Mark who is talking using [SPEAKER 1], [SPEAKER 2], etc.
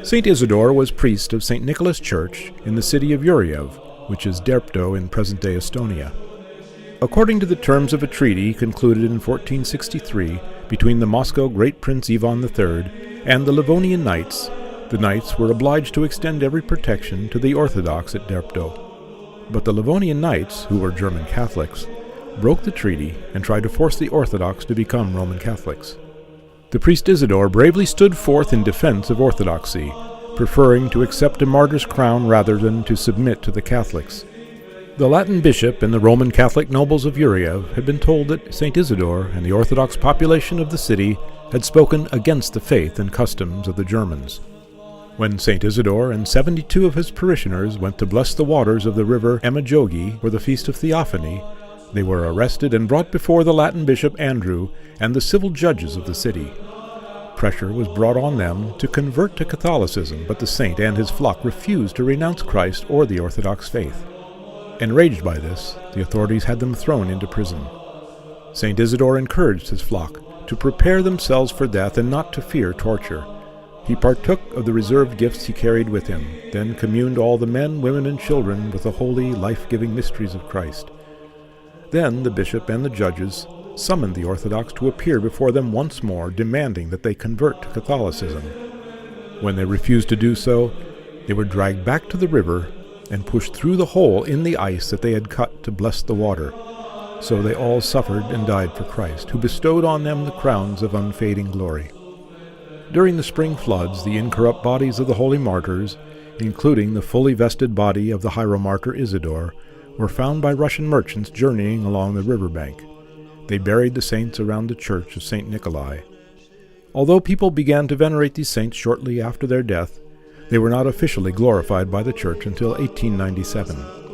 [SPEAKER 1] St. Isadore was priest of St. Nicholas Church in the city of Yuriev, which is Depto in present-day Estonia. According to the terms of a treaty concluded in 1463 between the Moscow Great Prince Ivan III and the Livonian Knights, the Knights were obliged to extend every protection to the Orthodox at Depto. But the Livonian Knights, who were German Catholics, broke the treaty and tried to force the Orthodox to become Roman Catholics. The priest Isadore bravely stood forth in defense of Orthodoxy, preferring to accept a martyr's crown rather than to submit to the Catholics. The Latin bishop and the Roman Catholic nobles of Yuriev had been told that St. Isadore and the Orthodox population of the city had spoken against the faith and customs of the Germans. When St. Isadore and 72 of his parishioners went to bless the waters of the river Emajogi for the Feast of Theophany, they were arrested and brought before the Latin bishop Andrew and the civil judges of the city. Pressure was brought on them to convert to Catholicism, but the saint and his flock refused to renounce Christ or the Orthodox faith. Enraged by this, the authorities had them thrown into prison. St. Isadore encouraged his flock to prepare themselves for death and not to fear torture. He partook of the reserved gifts he carried with him, then communed all the men, women, and children with the holy, life-giving mysteries of Christ. Then the bishop and the judges summoned the Orthodox to appear before them once more, demanding that they convert to Catholicism. When they refused to do so, they were dragged back to the river and pushed through the hole in the ice that they had cut to bless the water. So they all suffered and died for Christ, who bestowed on them the crowns of unfading glory. During the spring floods, the incorrupt bodies of the holy martyrs, including the fully vested body of the hieromartyr Isadore, were found by Russian merchants journeying along the riverbank. They buried the saints around the church of St. Nikolai. Although people began to venerate these saints shortly after their death, they were not officially glorified by the church until 1897.